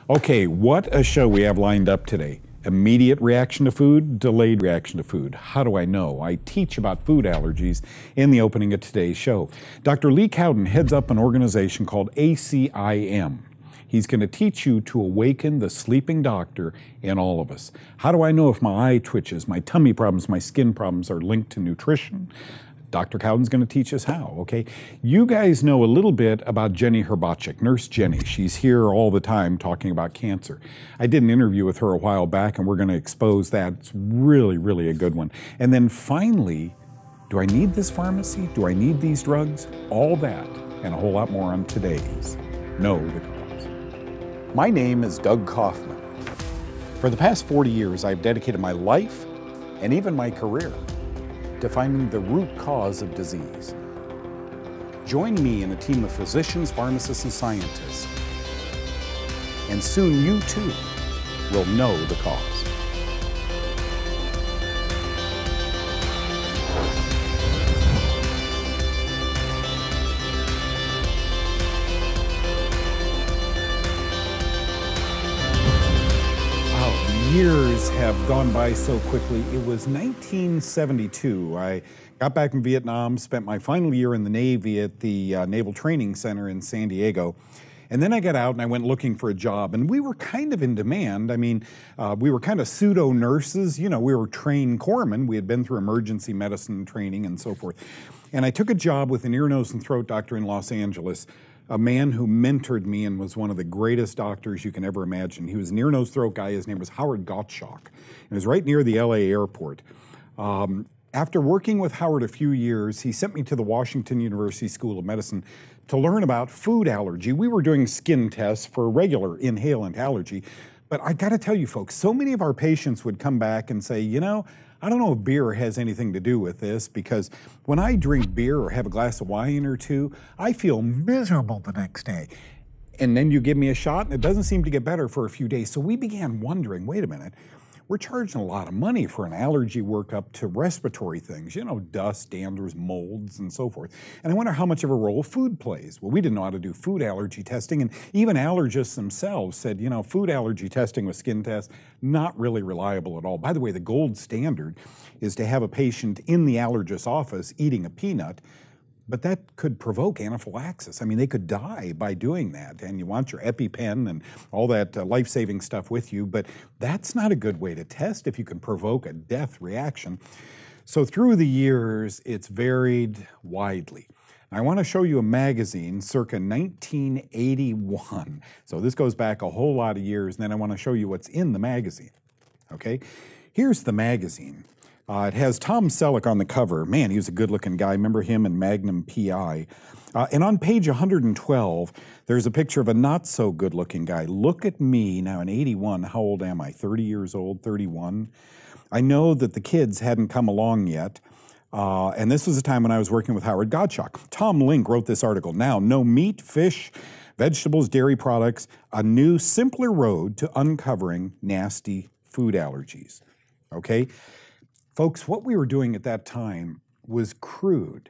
Okay, what a show we have lined up today. Immediate reaction to food, delayed reaction to food. How do I know? I teach about food allergies in the opening of today's show. Dr. Lee Cowden heads up an organization called ACIM. He's going to teach you to awaken the sleeping doctor in all of us. How do I know if my eye twitches, my tummy problems, my skin problems are linked to nutrition? Dr. Cowden's going to teach us how, okay? You guys know a little bit about Jenny Herbachik, Nurse Jenny. She's here all the time talking about cancer. I did an interview with her a while back, and we're going to expose that. It's really, really a good one. And then finally, do I need this pharmacy? Do I need these drugs? All that and a whole lot more on today's Know the Cause. My name is Doug Kaufman. For the past 40 years, I've dedicated my life and even my career to finding the root cause of disease. Join me in a team of physicians, pharmacists, and scientists, and soon you too will know the cause. Years have gone by so quickly. It was 1972. I got back from Vietnam, spent my final year in the Navy at the Naval Training Center in San Diego. And then I got out and I went looking for a job, and we were kind of in demand. I mean, we were kind of pseudo nurses. You know, we were trained corpsmen. We had been through emergency medicine training and so forth. And I took a job with an ear, nose, and throat doctor in Los Angeles, a man who mentored me and was one of the greatest doctors you can ever imagine. He was an ear, nose, throat guy. His name was Howard Gottschalk. It was right near the LA airport. After working with Howard a few years, he sent me to the Washington University School of Medicine to learn about food allergy. We were doing skin tests for regular inhalant allergy. But I got to tell you folks, so many of our patients would come back and say, you know, I don't know if beer has anything to do with this, because when I drink beer or have a glass of wine or two, I feel miserable the next day. And then you give me a shot and it doesn't seem to get better for a few days. So we began wondering, wait a minute, we're charging a lot of money for an allergy workup to respiratory things, you know, dust, danders, molds, and so forth. And I wonder how much of a role food plays. Well, we didn't know how to do food allergy testing, and even allergists themselves said, you know, food allergy testing with skin tests, not really reliable at all. By the way, the gold standard is to have a patient in the allergist's office eating a peanut, but that could provoke anaphylaxis. I mean, they could die by doing that, and you want your EpiPen and all that life-saving stuff with you, but that's not a good way to test if you can provoke a death reaction. So through the years, it's varied widely. I want to show you a magazine circa 1981. So this goes back a whole lot of years, and then I want to show you what's in the magazine, okay? Here's the magazine. It has Tom Selleck on the cover. Man, he was a good-looking guy. Remember him in Magnum P.I. And on page 112, there's a picture of a not-so-good-looking guy. Look at me now in 81. How old am I? 30 years old, 31? I know that the kids hadn't come along yet. And this was a time when I was working with Howard Gottschalk. Tom Link wrote this article. Now, no meat, fish, vegetables, dairy products, a new, simpler road to uncovering nasty food allergies. Okay? Folks, what we were doing at that time was crude.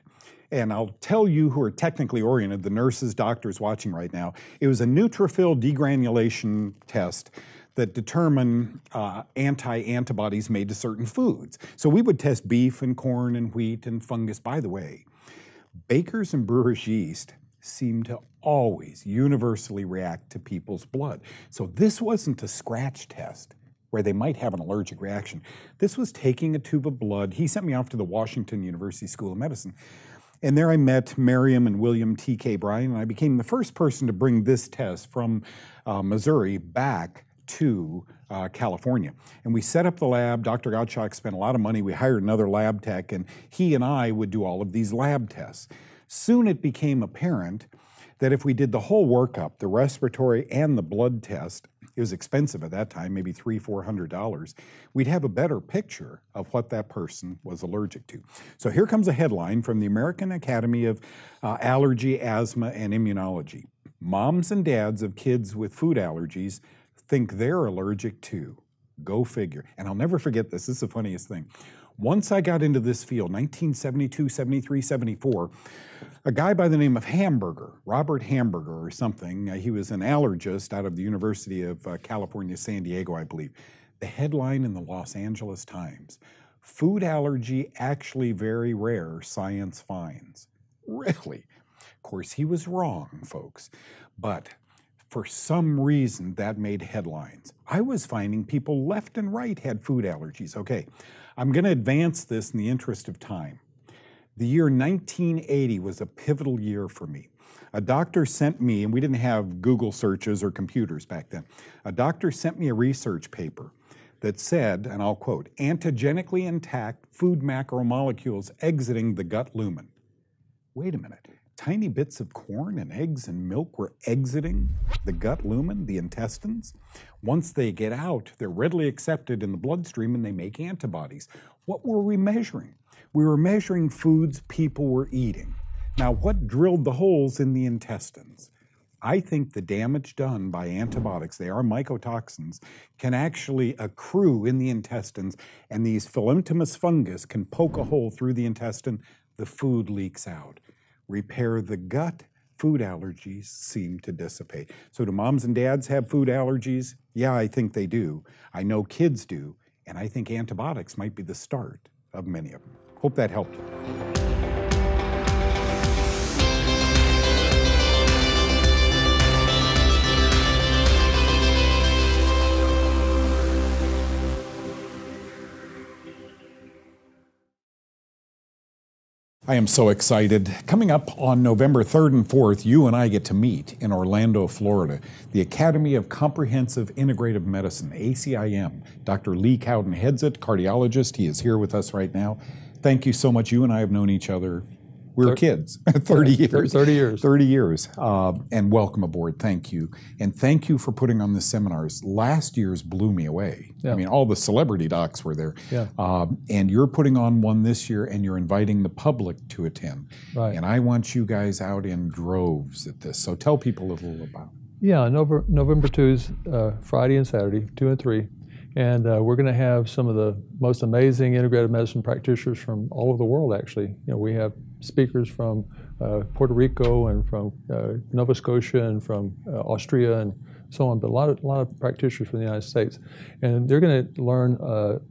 And I'll tell you who are technically oriented, the nurses, doctors watching right now, it was a neutrophil degranulation test that determined anti-antibodies made to certain foods. So we would test beef and corn and wheat and fungus. By the way, bakers and brewers' yeast seem to always universally react to people's blood. So this wasn't a scratch test where they might have an allergic reaction. This was taking a tube of blood. He sent me off to the Washington University School of Medicine. And there I met Miriam and William T.K. Bryan, and I became the first person to bring this test from Missouri back to California. And we set up the lab. Dr. Gottschalk spent a lot of money. We hired another lab tech, and he and I would do all of these lab tests. Soon it became apparent that if we did the whole workup, the respiratory and the blood test, it was expensive at that time, maybe $300-400, we'd have a better picture of what that person was allergic to. So here comes a headline from the American Academy of Allergy, Asthma, and Immunology. Moms and dads of kids with food allergies think they're allergic too. Go figure. And I'll never forget this. This is the funniest thing. Once I got into this field, 1972, 73, 74, a guy by the name of Hamburger, Robert Hamburger or something, he was an allergist out of the University of California, San Diego, I believe. The headline in the Los Angeles Times, "Food allergy actually very rare, science finds." Really? Of course, he was wrong, folks, but for some reason that made headlines. I was finding people left and right had food allergies. Okay, I'm going to advance this in the interest of time. The year 1980 was a pivotal year for me. A doctor sent me, and we didn't have Google searches or computers back then, a doctor sent me a research paper that said, and I'll quote, "antigenically intact food macromolecules exiting the gut lumen." Wait a minute. Tiny bits of corn and eggs and milk were exiting the gut lumen, the intestines. Once they get out, they're readily accepted in the bloodstream and they make antibodies. What were we measuring? We were measuring foods people were eating. Now, what drilled the holes in the intestines? I think the damage done by antibiotics, they are mycotoxins, can actually accrue in the intestines, and these philanthromus fungus can poke a hole through the intestine, the food leaks out. Repair the gut, food allergies seem to dissipate. So do moms and dads have food allergies? Yeah, I think they do. I know kids do, and I think antibiotics might be the start of many of them. Hope that helped you. I am so excited. Coming up on November 3rd and 4th, you and I get to meet in Orlando, Florida, the Academy of Comprehensive Integrative Medicine, ACIM. Dr. Lee Cowden heads it, cardiologist. He is here with us right now. Thank you so much. You and I have known each other. We were kids, 30 years. 30 years. 30 years. And welcome aboard. Thank you. And thank you for putting on the seminars. Last year's blew me away. Yeah. I mean, all the celebrity docs were there. Yeah. And you're putting on one this year, and you're inviting the public to attend. Right. And I want you guys out in droves at this. So tell people a little about it. Yeah, November 2's Friday and Saturday, 2 and 3. And we're going to have some of the most amazing integrative medicine practitioners from all over the world, actually. You know, we have speakers from Puerto Rico and from Nova Scotia and from Austria and so on, but a lot of practitioners from the United States. And they're going to learn,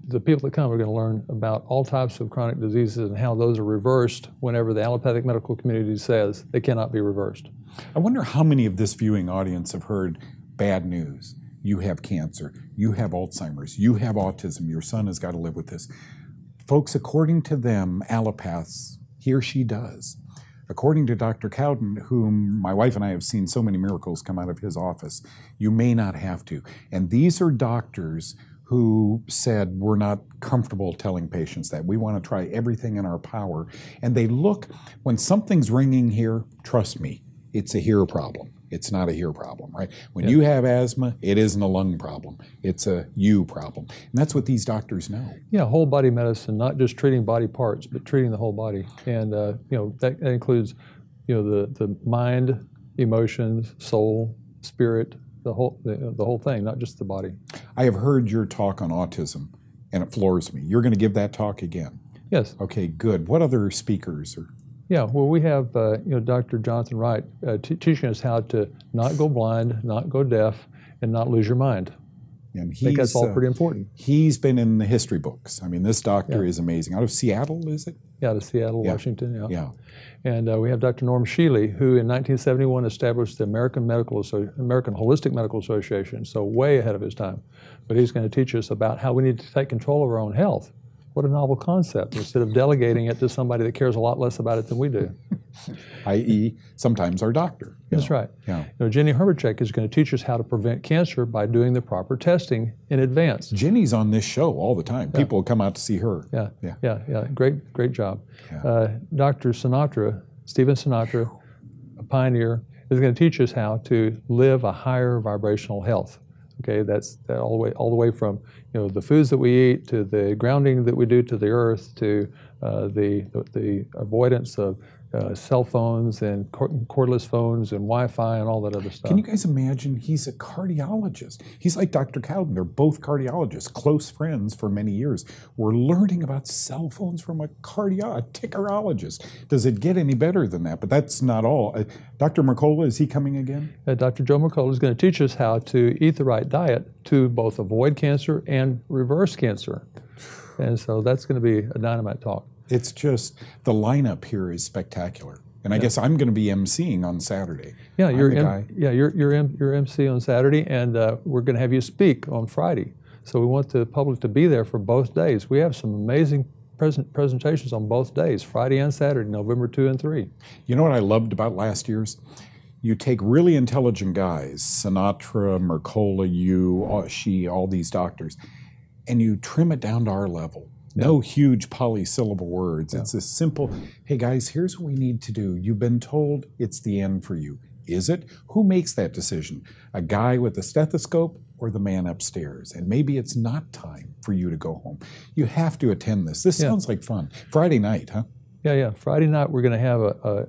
the people that come are going to learn about all types of chronic diseases and how those are reversed whenever the allopathic medical community says they cannot be reversed. I wonder how many of this viewing audience have heard bad news. You have cancer, you have Alzheimer's, you have autism, your son has got to live with this. Folks, according to them, allopaths, he or she does. According to Dr. Cowden, whom my wife and I have seen so many miracles come out of his office, you may not have to. And these are doctors who said, we're not comfortable telling patients that. We want to try everything in our power. And they look, when something's ringing here, trust me, it's a hear problem. It's not a hear problem, right? When you have asthma, it isn't a lung problem. It's a you problem. And that's what these doctors know. Yeah, whole body medicine, not just treating body parts, but treating the whole body. And that includes, the mind, emotions, soul, spirit, the whole thing, not just the body. I have heard your talk on autism, and it floors me. You're going to give that talk again? Yes. Okay, good. What other speakers are? Yeah, well, we have Dr. Jonathan Wright teaching us how to not go blind, not go deaf, and not lose your mind. And I think that's all pretty important. He's been in the history books. I mean, this doctor is amazing. Out of Seattle, is it? Yeah, out of Seattle, Washington. Yeah. And we have Dr. Norm Shealy, who in 1971 established the American Holistic Medical Association, so way ahead of his time. But he's going to teach us about how we need to take control of our own health. What a novel concept, instead of delegating it to somebody that cares a lot less about it than we do. I.e., sometimes our doctor. That's right. Yeah. Jenny Herberchek is going to teach us how to prevent cancer by doing the proper testing in advance. Jenny's on this show all the time. Yeah. People come out to see her. Yeah. Great job. Yeah. Dr. Sinatra, Stephen Sinatra, a pioneer, is going to teach us how to live a higher vibrational health. Okay, that's all the way from the foods that we eat, to the grounding that we do to the earth, to the avoidance of cell phones and cordless phones and Wi-Fi and all that other stuff. Can you guys imagine? He's a cardiologist. He's like Dr. Cowden. They're both cardiologists, close friends for many years. We're learning about cell phones from a tickerologist. Does it get any better than that? But that's not all. Dr. Mercola, is he coming again? Dr. Joe Mercola is going to teach us how to eat the right diet to both avoid cancer and reverse cancer. And so that's going to be a dynamite talk. It's just, the lineup here is spectacular. And I guess I'm going to be emceeing on Saturday. Yeah, you're MC on Saturday, and we're going to have you speak on Friday. So we want the public to be there for both days. We have some amazing presentations on both days, Friday and Saturday, November 2 and 3. You know what I loved about last year's? You take really intelligent guys, Sinatra, Mercola, you, she, all these doctors, and you trim it down to our level. No huge polysyllable words. It's a simple, hey guys, here's what we need to do. You've been told it's the end for you. Is it? Who makes that decision? A guy with a stethoscope or the man upstairs? And maybe it's not time for you to go home. You have to attend this. This sounds like fun. Friday night, huh? Yeah. Friday night we're going to have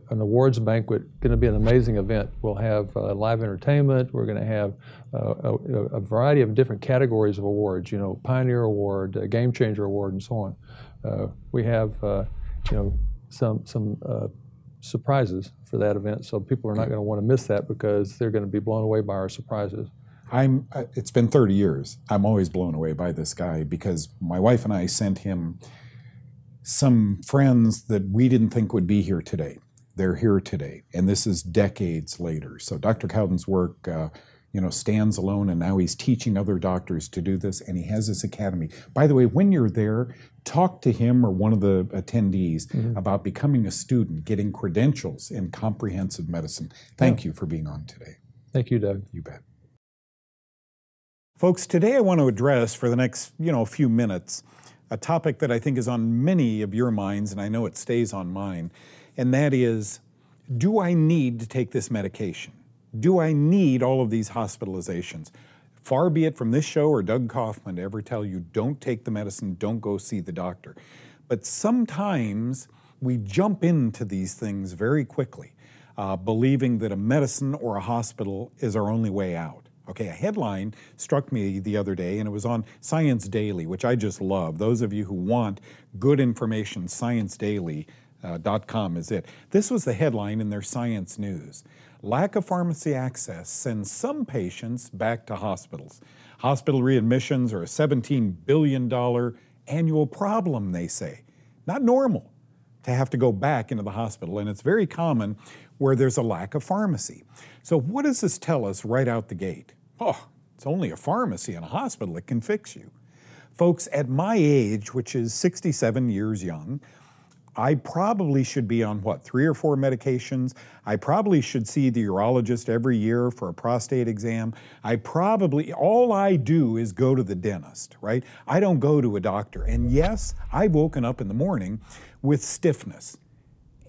an awards banquet. Going to be an amazing event. We'll have live entertainment. We're going to have a variety of different categories of awards. You know, Pioneer Award, Game Changer Award, and so on. We have some surprises for that event. So people are not going to want to miss that because they're going to be blown away by our surprises. It's been 30 years. I'm always blown away by this guy because my wife and I sent him some friends that we didn't think would be here today. They're here today, and this is decades later. So Dr. Cowden's work, stands alone, and now he's teaching other doctors to do this, and he has this academy. By the way, when you're there, talk to him or one of the attendees about becoming a student, getting credentials in comprehensive medicine. Thank you for being on today. Thank you, Doug. You bet. Folks, today I want to address for the next, few minutes a topic that I think is on many of your minds, and I know it stays on mine, and that is, do I need to take this medication? Do I need all of these hospitalizations? Far be it from this show or Doug Kaufman to ever tell you, don't take the medicine, don't go see the doctor. But sometimes we jump into these things very quickly, believing that a medicine or a hospital is our only way out. Okay, a headline struck me the other day, and it was on Science Daily, which I just love. Those of you who want good information, ScienceDaily.com is it. This was the headline in their Science News. Lack of pharmacy access sends some patients back to hospitals. Hospital readmissions are a $17 billion annual problem, they say. Not normal to have to go back into the hospital, and it's very common where there's a lack of pharmacy. So what does this tell us right out the gate? Oh, it's only a pharmacy and a hospital that can fix you. Folks, at my age, which is 67 years young, I probably should be on, 3 or 4 medications. I probably should see the urologist every year for a prostate exam. All I do is go to the dentist, right? I don't go to a doctor. And yes, I've woken up in the morning with stiffness.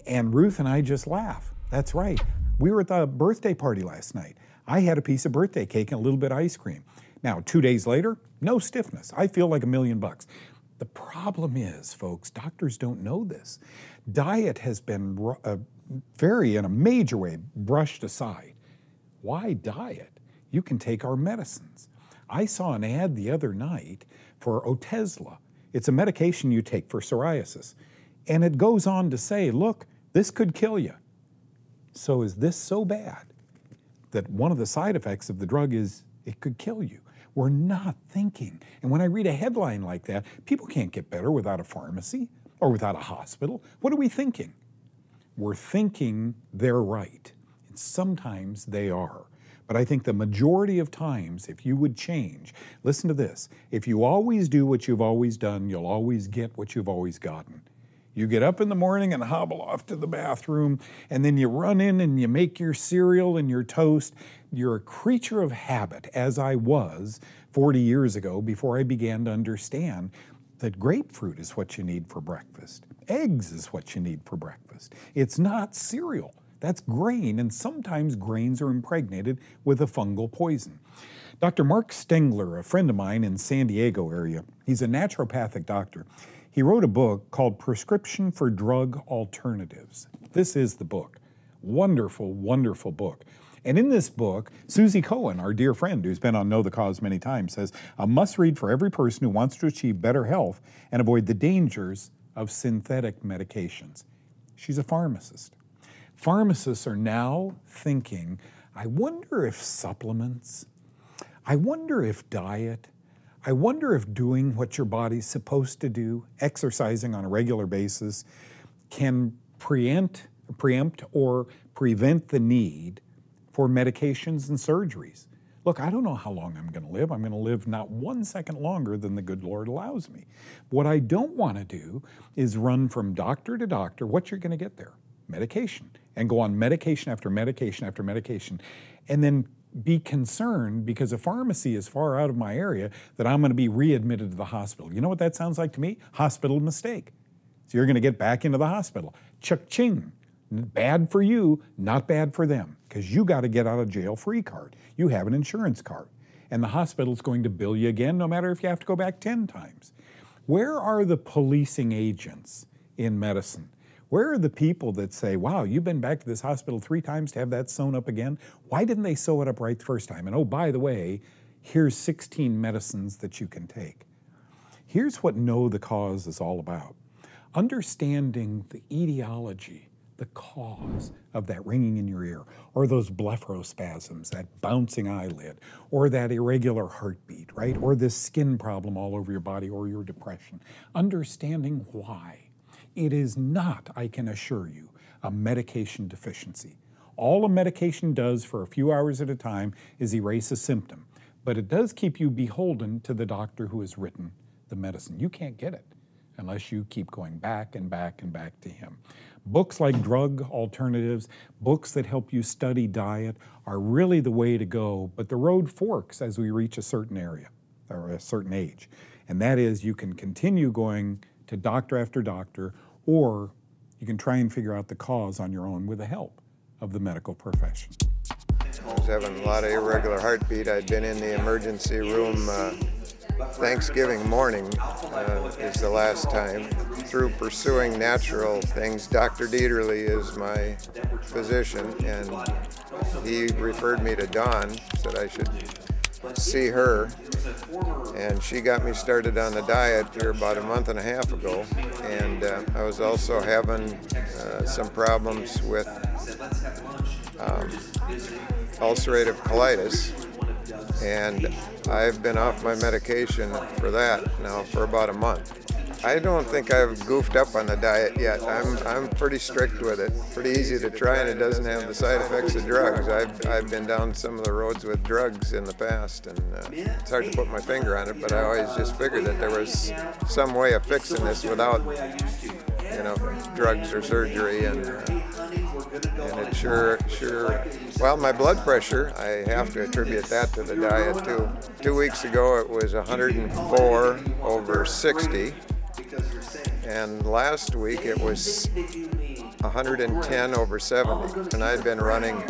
And Ruth and I just laugh. That's right. We were at the birthday party last night. I had a piece of birthday cake and a little bit of ice cream. Now, 2 days later, no stiffness. I feel like $1 million. The problem is, folks, doctors don't know this. Diet has been in a major way, brushed aside. Why diet? You can take our medicines. I saw an ad the other night for Otezla. It's a medication you take for psoriasis. And it goes on to say, look, this could kill you. So is this so bad that one of the side effects of the drug is it could kill you? We're not thinking. And when I read a headline like that, people can't get better without a pharmacy or without a hospital. What are we thinking? We're thinking they're right. And sometimes they are. But I think the majority of times, if you would change, listen to this, if you always do what you've always done, you'll always get what you've always gotten. You get up in the morning and hobble off to the bathroom, and then you run in and you make your cereal and your toast. You're a creature of habit, as I was 40 years ago before I began to understand that grapefruit is what you need for breakfast. Eggs is what you need for breakfast. It's not cereal. That's grain, and sometimes grains are impregnated with a fungal poison. Dr. Mark Stengler, a friend of mine in San Diego area, he's a naturopathic doctor. He wrote a book called Prescription for Drug Alternatives. This is the book. Wonderful, wonderful book. And in this book, Susie Cohen, our dear friend who's been on Know the Cause many times, says, a must-read for every person who wants to achieve better health and avoid the dangers of synthetic medications. She's a pharmacist. Pharmacists are now thinking, I wonder if supplements, I wonder if diet, I wonder if doing what your body's supposed to do, exercising on a regular basis, can preempt or prevent the need for medications and surgeries. Look, I don't know how long I'm going to live. I'm going to live not 1 second longer than the good Lord allows me. What I don't want to do is run from doctor to doctor. What you're going to get there? Medication. And go on medication after medication after medication. And then be concerned because a pharmacy is far out of my area that I'm going to be readmitted to the hospital. You know what that sounds like to me? Hospital mistake. So you're going to get back into the hospital. Cha-ching. Bad for you, not bad for them, because you got to get out of jail free card. You have an insurance card. And the hospital's going to bill you again, no matter if you have to go back 10 times. Where are the policing agents in medicine? Where are the people that say, wow, you've been back to this hospital 3 times to have that sewn up again? Why didn't they sew it up right the first time? And oh, by the way, here's 16 medicines that you can take. Here's what Know the Cause is all about. Understanding the etiology, the cause of that ringing in your ear, or those blepharospasms, that bouncing eyelid, or that irregular heartbeat, right? Or this skin problem all over your body, or your depression. Understanding why. It is not, I can assure you, a medication deficiency. All a medication does for a few hours at a time is erase a symptom, but it does keep you beholden to the doctor who has written the medicine. You can't get it unless you keep going back and back and back to him. Books like Drug Alternatives, books that help you study diet are really the way to go, but the road forks as we reach a certain area or a certain age. And that is you can continue going to doctor after doctor, or you can try and figure out the cause on your own with the help of the medical profession. I was having a lot of irregular heartbeat. I'd been in the emergency room Thanksgiving morning is the last time. Through pursuing natural things, Dr. Dieterle is my physician, and he referred me to Dawn, said I should see her, and she got me started on the diet here about a month and a half ago. And I was also having some problems with ulcerative colitis, and I've been off my medication for that now for about a month. I don't think I've goofed up on the diet yet. I'm pretty strict with it. Pretty easy to try, and it doesn't have the side effects of drugs. I've been down some of the roads with drugs in the past, and it's hard to put my finger on it, but I always just figured that there was some way of fixing this without, you know, drugs or surgery, and it sure, well, my blood pressure, I have to attribute that to the diet too. 2 weeks ago it was 104/60. And last week it was 110/70, and I'd been running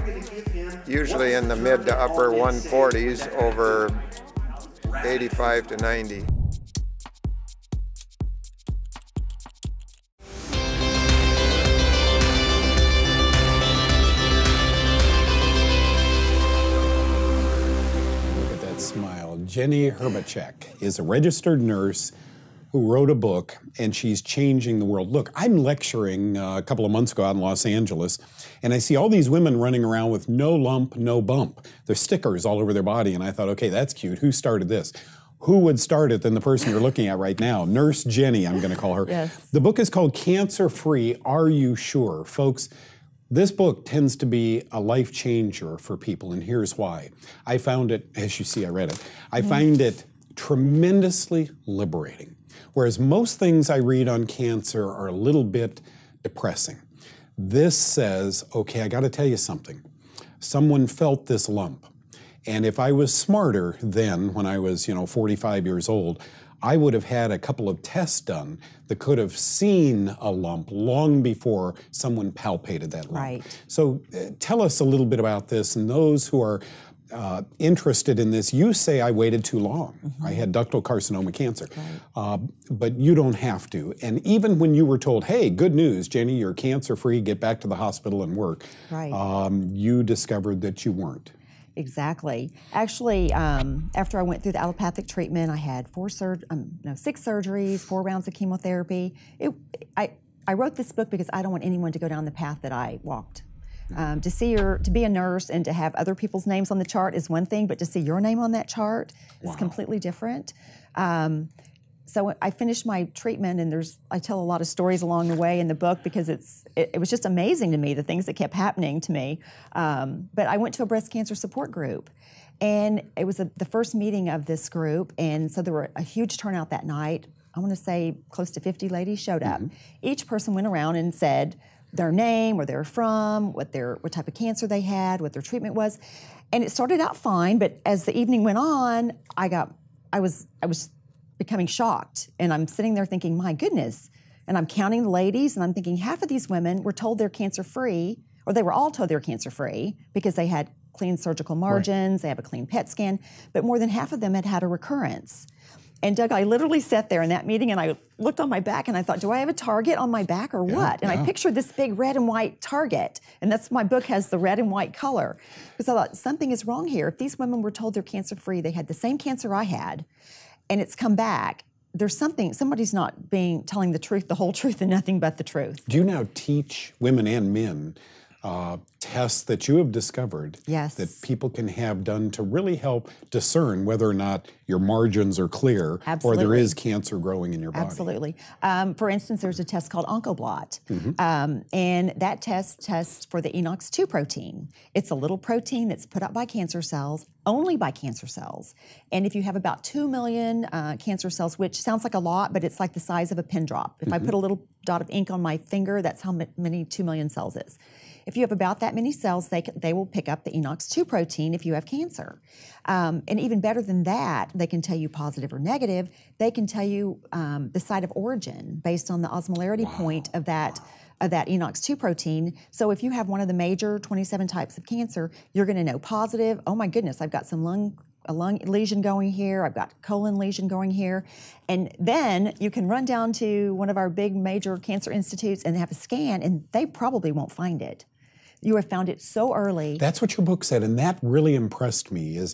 usually in the mid to upper 140s over 85 to 90. Look at that smile. Jenny Herbacek is a registered nurse who wrote a book, and she's changing the world. Look, I'm lecturing a couple of months ago out in Los Angeles, and I see all these women running around with no lump, no bump. There's stickers all over their body, and I thought, okay, that's cute. Who started this? Who would start it than the person you're looking at right now? Nurse Jenny, I'm going to call her. Yes. The book is called Cancer Free, Are You Sure? Folks, this book tends to be a life changer for people, and here's why. I found it, as you see, I read it, I find it tremendously liberating. Whereas most things I read on cancer are a little bit depressing. This says, okay, I got to tell you something. Someone felt this lump. And if I was smarter then, when I was, 45 years old, I would have had a couple of tests done that could have seen a lump long before someone palpated that lump. Right. So tell us a little bit about this, and those who are interested in this. You say I waited too long. I had ductal carcinoma cancer. But you don't have to. And even when you were told, hey, good news, Jenny, you're cancer-free, get back to the hospital and work, you discovered that you weren't. Exactly. Actually, after I went through the allopathic treatment, I had 6 surgeries, 4 rounds of chemotherapy. I wrote this book because I don't want anyone to go down the path that I walked. To be a nurse and to have other people's names on the chart is one thing, but to see your name on that chart is completely different. So I finished my treatment, and I tell a lot of stories along the way in the book because it was just amazing to me, the things that kept happening to me. But I went to a breast cancer support group, and it was the first meeting of this group, and so there were a huge turnout that night. I want to say close to 50 ladies showed up. Each person went around and said their name, where they were from, what type of cancer they had, what their treatment was. And it started out fine, but as the evening went on, I was becoming shocked. And I'm sitting there thinking, my goodness. And I'm counting the ladies, and I'm thinking half of these women were told they're cancer-free, or they were all told they're cancer-free because they had clean surgical margins, they have a clean PET scan, but more than half of them had had a recurrence. And Doug, I literally sat there in that meeting and I looked on my back and I thought, do I have a target on my back or what? And I pictured this big red and white target. And my book has the red and white color. Because I thought, something is wrong here. If these women were told they're cancer-free, they had the same cancer I had, and it's come back, there's somebody's not telling the truth, the whole truth, and nothing but the truth. Do you now teach women and men tests that you have discovered that people can have done to really help discern whether or not your margins are clear or there is cancer growing in your body? Absolutely. For instance, there's a test called Oncoblot, and that test tests for the ENOX2 protein. It's a little protein that's put up by cancer cells, only by cancer cells. And if you have about 2 million cancer cells, which sounds like a lot, but it's like the size of a pin drop. If I put a little dot of ink on my finger, that's how many 2 million cells is. If you have about that many cells, they will pick up the ENOX2 protein if you have cancer. And even better than that, they can tell you positive or negative. They can tell you the site of origin based on the osmolarity point of that ENOX2 protein. So if you have one of the major 27 types of cancer, you're going to know positive. Oh my goodness, I've got a lung lesion going here, I've got colon lesion going here. And then you can run down to one of our big major cancer institutes and have a scan, and they probably won't find it. You have found it so early. That's what your book said, and that really impressed me, is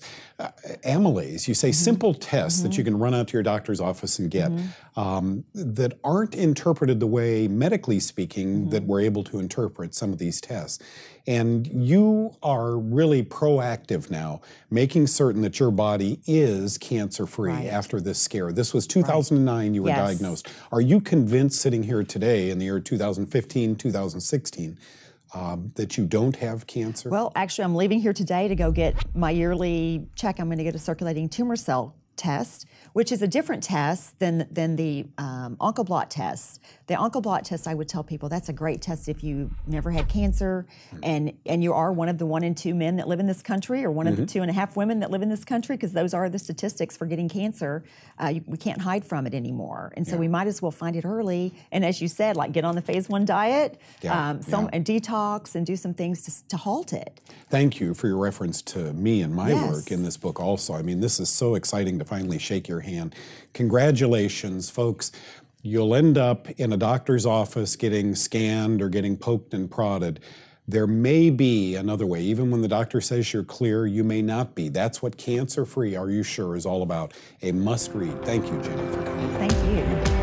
amylase. You say simple tests that you can run out to your doctor's office and get that aren't interpreted the way, medically speaking, that we're able to interpret some of these tests. And you are really proactive now, making certain that your body is cancer-free after this scare. This was 2009 you were diagnosed. Are you convinced, sitting here today in the year 2015, 2016, that you don't have cancer? Well, actually, I'm leaving here today to go get my yearly check. I'm going to get a circulating tumor cell test, which is a different test than the Oncoblot test. The Oncoblot test, I would tell people, that's a great test if you never had cancer and you are one of the 1 in 2 men that live in this country, or one of the 2.5 women that live in this country, because those are the statistics for getting cancer. We can't hide from it anymore. And so we might as well find it early. And as you said, like, get on the phase 1 diet, and detox, and do some things to halt it. Thank you for your reference to me and my work in this book also. I mean, this is so exciting to finally shake your hand. Congratulations, folks. You'll end up in a doctor's office getting scanned or getting poked and prodded. There may be another way. Even when the doctor says you're clear, you may not be. That's what Cancer-Free Are You Sure is all about. A must-read. Thank you, Jenny, for coming. Thank you.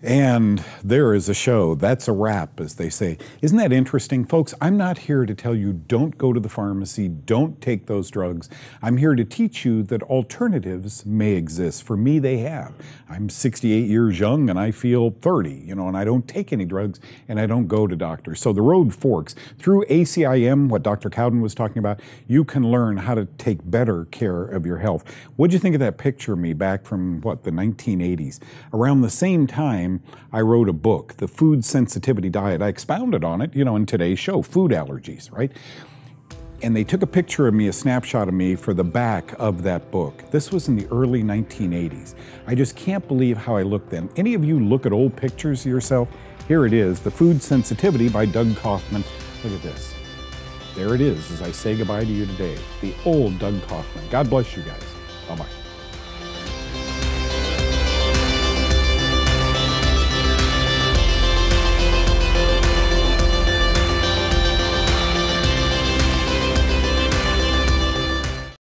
And there is a show. That's a wrap, as they say. Isn't that interesting? Folks, I'm not here to tell you don't go to the pharmacy, don't take those drugs. I'm here to teach you that alternatives may exist. For me, they have. I'm 68 years young and I feel 30, and I don't take any drugs and I don't go to doctors. So the road forks. Through ACIM, what Dr. Cowden was talking about, you can learn how to take better care of your health. What'd you think of that picture of me back from, the 1980s? Around the same time, I wrote a book, The Food Sensitivity Diet. I expounded on it, in today's show, food allergies, right? and they took a picture of me, a snapshot of me, for the back of that book. This was in the early 1980s. I just can't believe how I looked then. Any of you look at old pictures of yourself? Here it is, The Food Sensitivity by Doug Kaufman. Look at this. There it is as I say goodbye to you today. The old Doug Kaufman. God bless you guys. Bye-bye.